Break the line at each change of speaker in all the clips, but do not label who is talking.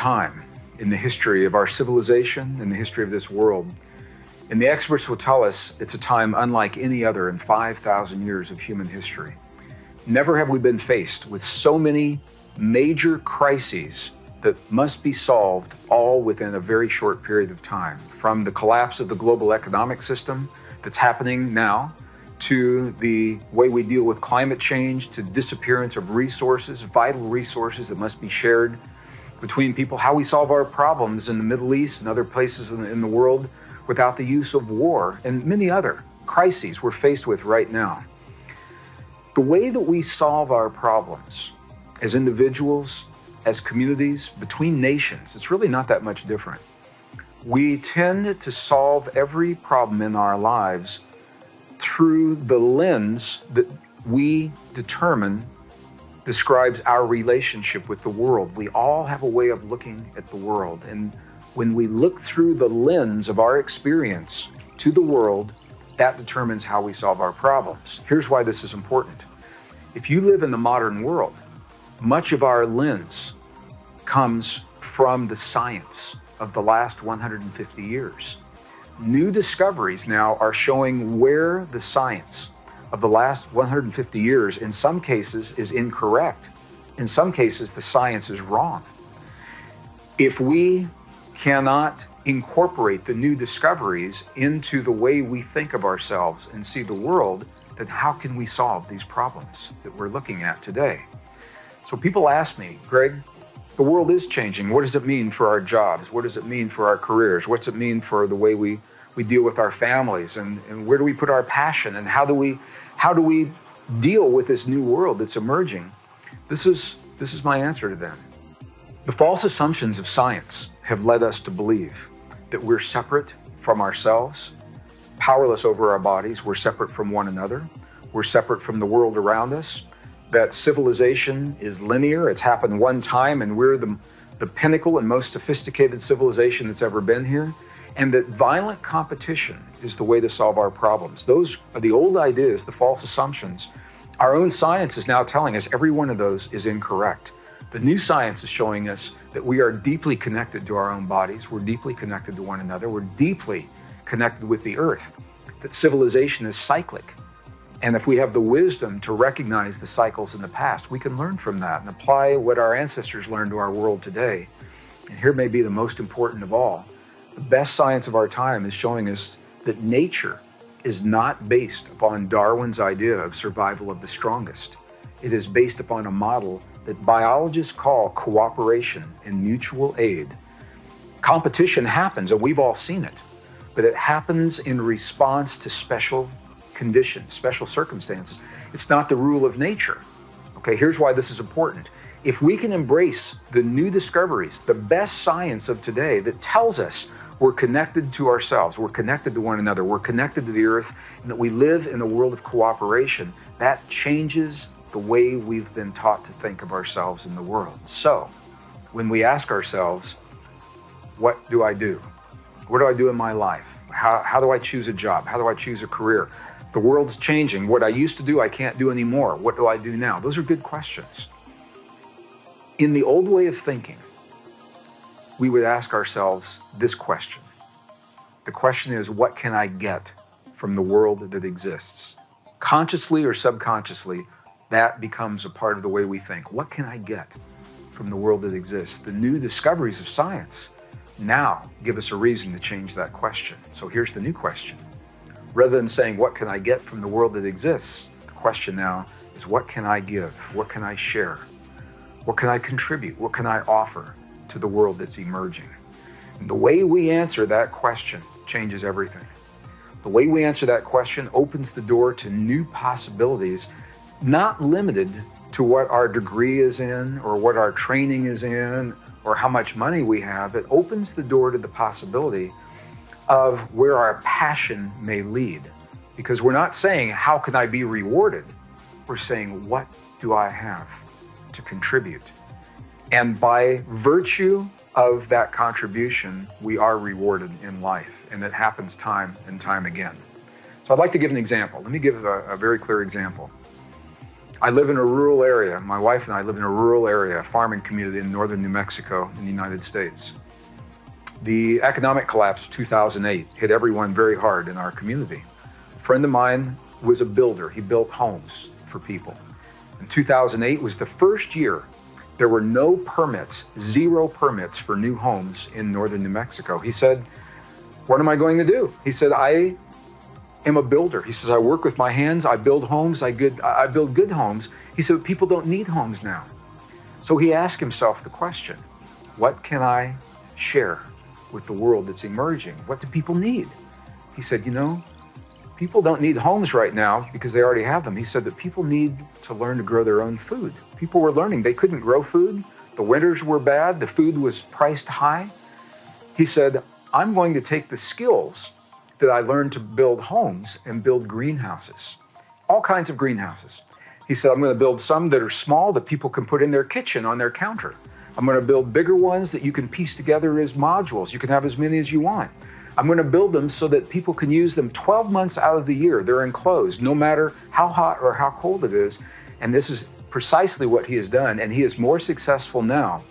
time in the history of our civilization, in the history of this world. And the experts will tell us it's a time unlike any other in 5,000 years of human history. Never have we been faced with so many major crises that must be solved all within a very short period of time. From the collapse of the global economic system that's happening now, to the way we deal with climate change, to disappearance of resources, vital resources that must be shared between people, how we solve our problems in the Middle East and other places in the world without the use of war, and many other crises we're faced with right now. The way that we solve our problems as individuals, as communities, between nations, it's really not that much different. We tend to solve every problem in our lives through the lens that we determine describes our relationship with the world. We all have a way of looking at the world, and when we look through the lens of our experience to the world, that determines how we solve our problems. Here's why this is important. If you live in the modern world, much of our lens comes from the science of the last 150 years. New discoveries now are showing where the science of the last 150 years, in some cases, is incorrect. In some cases, the science is wrong. If we cannot incorporate the new discoveries into the way we think of ourselves and see the world, then how can we solve these problems that we're looking at today? So people ask me, Greg, the world is changing. What does it mean for our jobs? What does it mean for our careers? What's it mean for the way we deal with our families? And where do we put our passion? And how do we deal with this new world that's emerging? This is my answer to them. The false assumptions of science have led us to believe that we're separate from ourselves, powerless over our bodies. We're separate from one another. We're separate from the world around us. That civilization is linear. It's happened one time, and we're the pinnacle and most sophisticated civilization that's ever been here. And that violent competition is the way to solve our problems. Those are the old ideas, the false assumptions. Our own science is now telling us every one of those is incorrect. The new science is showing us that we are deeply connected to our own bodies. We're deeply connected to one another. We're deeply connected with the earth. That civilization is cyclic. And if we have the wisdom to recognize the cycles in the past, we can learn from that and apply what our ancestors learned to our world today. And here may be the most important of all. The best science of our time is showing us that nature is not based upon Darwin's idea of survival of the strongest. It is based upon a model that biologists call cooperation and mutual aid. Competition happens, and we've all seen it, but it happens in response to special conditions, special circumstances. It's not the rule of nature. Okay, here's why this is important. If we can embrace the new discoveries, the best science of today that tells us we're connected to ourselves, we're connected to one another, we're connected to the earth, and that we live in a world of cooperation, that changes the way we've been taught to think of ourselves in the world. So, when we ask ourselves, what do I do? What do I do in my life? How do I choose a job? How do I choose a career? The world's changing. What I used to do, I can't do anymore. What do I do now? Those are good questions. In the old way of thinking, we would ask ourselves this question. The question is, what can I get from the world that exists? Consciously or subconsciously, that becomes a part of the way we think. What can I get from the world that exists? The new discoveries of science now give us a reason to change that question. So here's the new question. Rather than saying, what can I get from the world that exists? The question now is, what can I give? What can I share? What can I contribute? What can I offer to the world that's emerging? And the way we answer that question changes everything. The way we answer that question opens the door to new possibilities, not limited to what our degree is in or what our training is in or how much money we have. It opens the door to the possibility of where our passion may lead. Because we're not saying, how can I be rewarded? We're saying, what do I have to contribute? And by virtue of that contribution, we are rewarded in life. And it happens time and time again. So I'd like to give an example. Let me give a very clear example. I live in a rural area. My wife and I live in a rural area, a farming community in northern New Mexico in the United States. The economic collapse of 2008 hit everyone very hard in our community. A friend of mine was a builder. He built homes for people. In 2008 was the first year there were no permits, 0 permits for new homes in northern New Mexico. He said, "What am I going to do?" He said, "I am a builder." He says, "I work with my hands, I build homes, I build good homes." He said, "People don't need homes now." So he asked himself the question, what can I share with the world that's emerging? What do people need? He said, people don't need homes right now because they already have them. He said that people need to learn to grow their own food. People were learning they couldn't grow food. The winters were bad. The food was priced high. He said, I'm going to take the skills that I learned to build homes and build greenhouses, all kinds of greenhouses. He said, I'm going to build some that are small that people can put in their kitchen on their counter. I'm going to build bigger ones that you can piece together as modules. You can have as many as you want. I'm going to build them so that people can use them 12 months out of the year. They're enclosed, no matter how hot or how cold it is. And this is precisely what he has done. And he is more successful now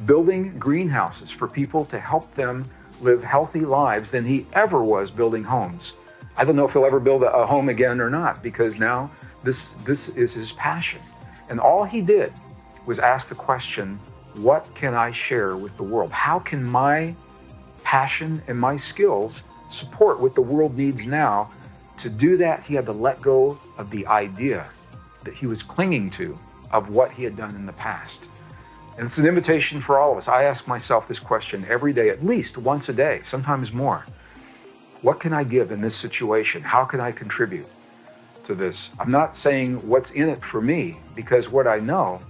building greenhouses for people to help them live healthy lives than he ever was building homes. I don't know if he'll ever build a home again or not, because now this is his passion. And all he did was ask the question, what can I share with the world? How can my passion and my skills support what the world needs now? To do that, he had to let go of the idea that he was clinging to of what he had done in the past. And it's an invitation for all of us. I ask myself this question every day, at least once a day, sometimes more. What can I give in this situation? How can I contribute to this? I'm not saying what's in it for me, because what I know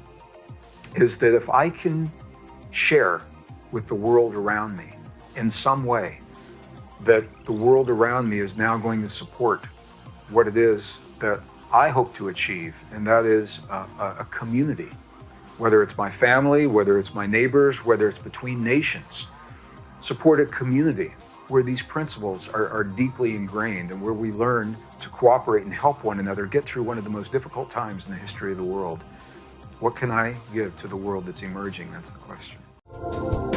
is that if I can share with the world around me in some way, that the world around me is now going to support what it is that I hope to achieve, and that is a community, whether it's my family, whether it's my neighbors, whether it's between nations. Support a community where these principles are deeply ingrained and where we learn to cooperate and help one another get through one of the most difficult times in the history of the world. What can I give to the world that's emerging? That's the question.